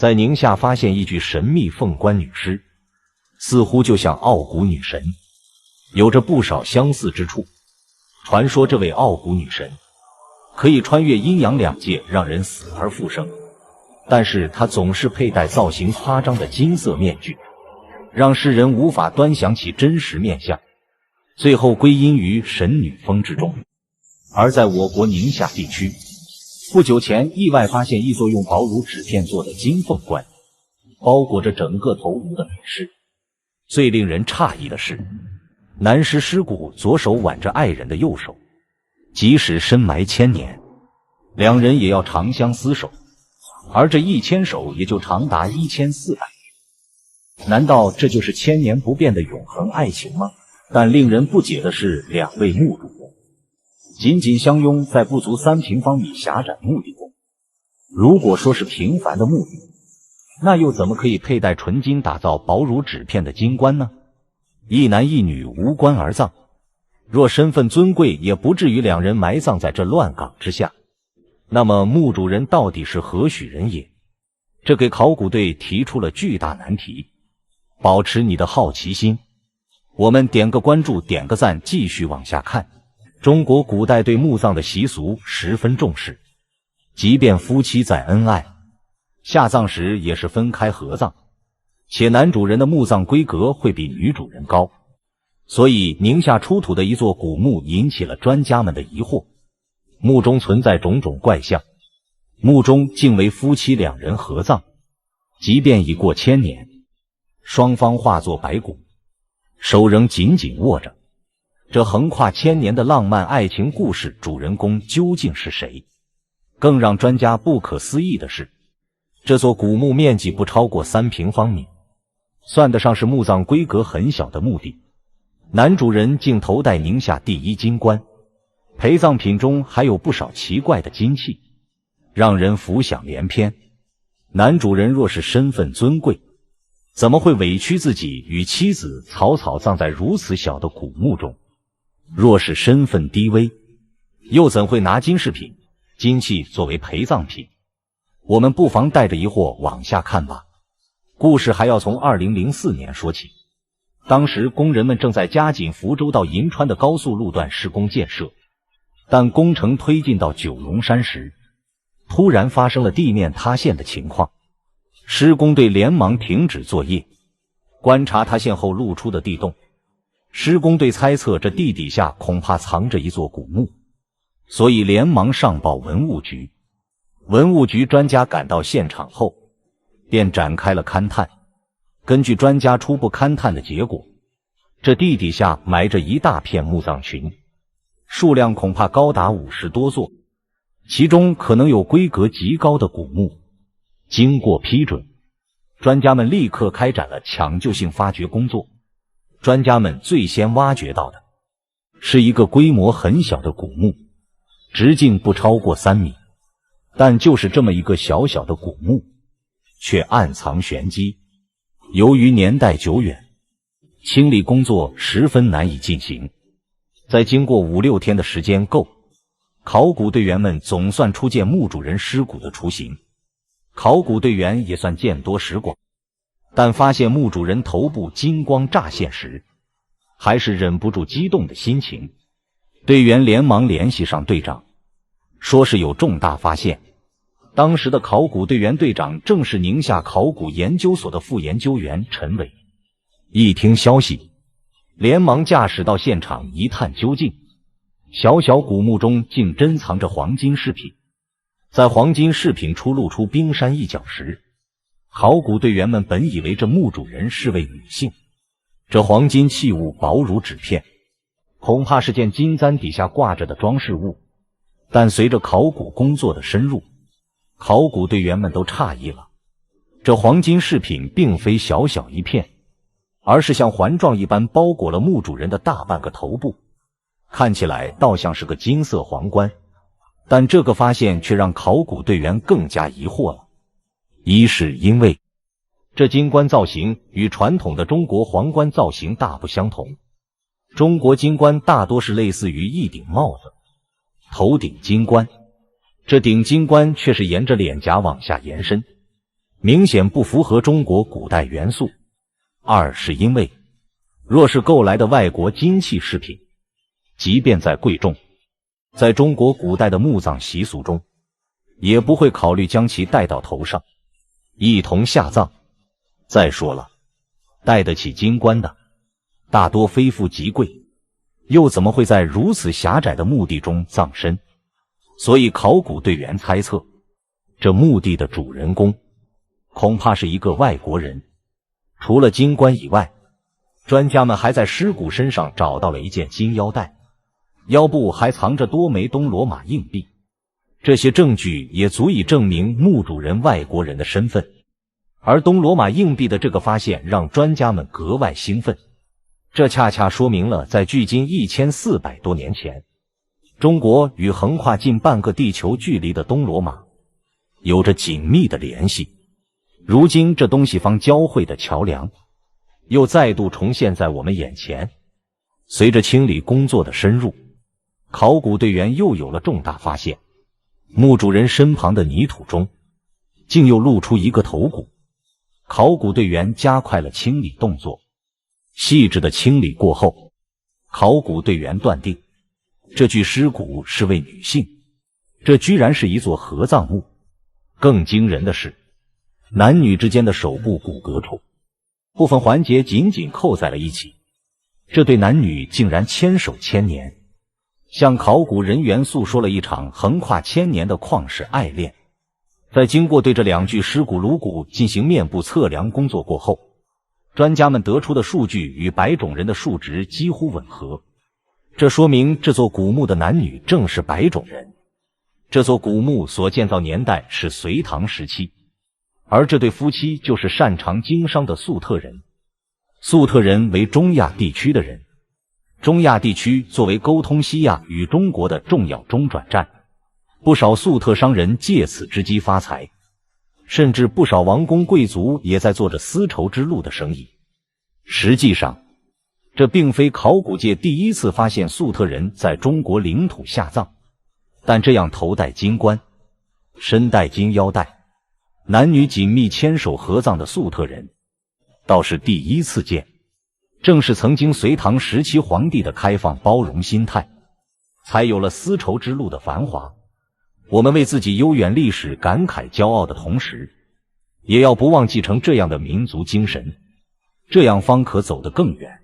在宁夏发现一具神秘凤冠女尸，似乎就像傲骨女神，有着不少相似之处。传说这位傲骨女神可以穿越阴阳两界，让人死而复生，但是她总是佩戴造型夸张的金色面具，让世人无法端详其真实面相，最后归因于神女峰之中。而在我国宁夏地区，不久前意外发现一座用薄如纸片做的金凤冠，包裹着整个头颅的女尸。最令人诧异的是，男尸尸骨左手挽着爱人的右手，即使深埋1000年，两人也要长相厮守，而这一牵手也就长达1400年。难道这就是千年不变的永恒爱情吗？但令人不解的是，两位墓主人紧紧相拥在不足3平方米狭窄墓地中。如果说是平凡的墓地，那又怎么可以佩戴纯金打造薄如纸片的金冠呢？一男一女无棺而葬，若身份尊贵，也不至于两人埋葬在这乱岗之下。那么墓主人到底是何许人也？这给考古队提出了巨大难题。保持你的好奇心，我们点个关注，点个赞，继续往下看。中国古代对墓葬的习俗十分重视，即便夫妻再恩爱，下葬时也是分开合葬，且男主人的墓葬规格会比女主人高。所以宁夏出土的一座古墓引起了专家们的疑惑，墓中存在种种怪象，墓中竟为夫妻2人合葬，即便已过1000年，双方化作白骨，手仍紧紧握着。这横跨1000年的浪漫爱情故事主人公究竟是谁？更让专家不可思议的是，这座古墓面积不超过3平方米，算得上是墓葬规格很小的墓地。男主人竟头戴宁夏第1金冠，陪葬品中还有不少奇怪的金器，让人浮想联翩。男主人若是身份尊贵，怎么会委屈自己与妻子草草葬在如此小的古墓中？若是身份低微，又怎会拿金饰品、金器作为陪葬品？我们不妨带着疑惑往下看吧。故事还要从2004年说起。当时工人们正在加紧福州到银川的高速路段施工建设，但工程推进到九龙山时，突然发生了地面塌陷的情况。施工队连忙停止作业，观察塌陷后露出的地洞。施工队猜测这地底下恐怕藏着一座古墓，所以连忙上报文物局。文物局专家赶到现场后，便展开了勘探。根据专家初步勘探的结果，这地底下埋着一大片墓葬群，数量恐怕高达50多座，其中可能有规格极高的古墓。经过批准，专家们立刻开展了抢救性发掘工作。专家们最先挖掘到的是一个规模很小的古墓，直径不超过3米，但就是这么一个小小的古墓，却暗藏玄机。由于年代久远，清理工作十分难以进行。在经过5、6天的时间够，考古队员们总算初见墓主人尸骨的雏形。考古队员也算见多识广，但发现墓主人头部金光乍现时，还是忍不住激动的心情。队员连忙联系上队长，说是有重大发现。当时的考古队员队长正是宁夏考古研究所的副研究员陈伟。一听消息，连忙驾驶到现场一探究竟。小小古墓中竟珍藏着黄金饰品，在黄金饰品露出冰山一角时，考古队员们本以为这墓主人是位女性。这黄金器物薄如纸片，恐怕是件金簪底下挂着的装饰物。但随着考古工作的深入，考古队员们都诧异了，这黄金饰品并非小小一片，而是像环状一般包裹了墓主人的大半个头部，看起来倒像是个金色皇冠。但这个发现却让考古队员更加疑惑了。一是因为这金冠造型与传统的中国皇冠造型大不相同，中国金冠大多是类似于一顶帽子，头顶金冠，这顶金冠却是沿着脸颊往下延伸，明显不符合中国古代元素。二是因为，若是购来的外国金器饰品，即便再贵重，在中国古代的墓葬习俗中，也不会考虑将其戴到头上，一同下葬。再说了，戴得起金冠的，大多非富即贵，又怎么会在如此狭窄的墓地中葬身？所以考古队员猜测，这墓地的主人公恐怕是一个外国人。除了金冠以外，专家们还在尸骨身上找到了一件金腰带，腰部还藏着多枚东罗马硬币。这些证据也足以证明墓主人外国人的身份。而东罗马硬币的这个发现让专家们格外兴奋，这恰恰说明了在距今1400多年前，中国与横跨近半个地球距离的东罗马有着紧密的联系。如今这东西方交汇的桥梁又再度重现在我们眼前。随着清理工作的深入，考古队员又有了重大发现，墓主人身旁的泥土中竟又露出一个头骨。考古队员加快了清理动作，细致的清理过后，考古队员断定这具尸骨是位女性，这居然是一座合葬墓。更惊人的是，男女之间的手部骨骼处部分环节紧紧扣在了一起，这对男女竟然牵手千年，向考古人员诉说了一场横跨千年的旷世爱恋。在经过对这两具尸骨颅骨进行面部测量工作过后，专家们得出的数据与白种人的数值几乎吻合，这说明这座古墓的男女正是白种人。这座古墓所建造年代是隋唐时期，而这对夫妻就是擅长经商的粟特人。粟特人为中亚地区的人，中亚地区作为沟通西亚与中国的重要中转站，不少粟特商人借此之机发财，甚至不少王公贵族也在做着丝绸之路的生意。实际上，这并非考古界第一次发现粟特人在中国领土下葬，但这样头戴金冠、身戴金腰带、男女紧密牵手合葬的粟特人倒是第一次见。正是曾经隋唐时期皇帝的开放包容心态，才有了丝绸之路的繁华。我们为自己悠远历史感慨骄傲的同时，也要不忘继承这样的民族精神，这样方可走得更远。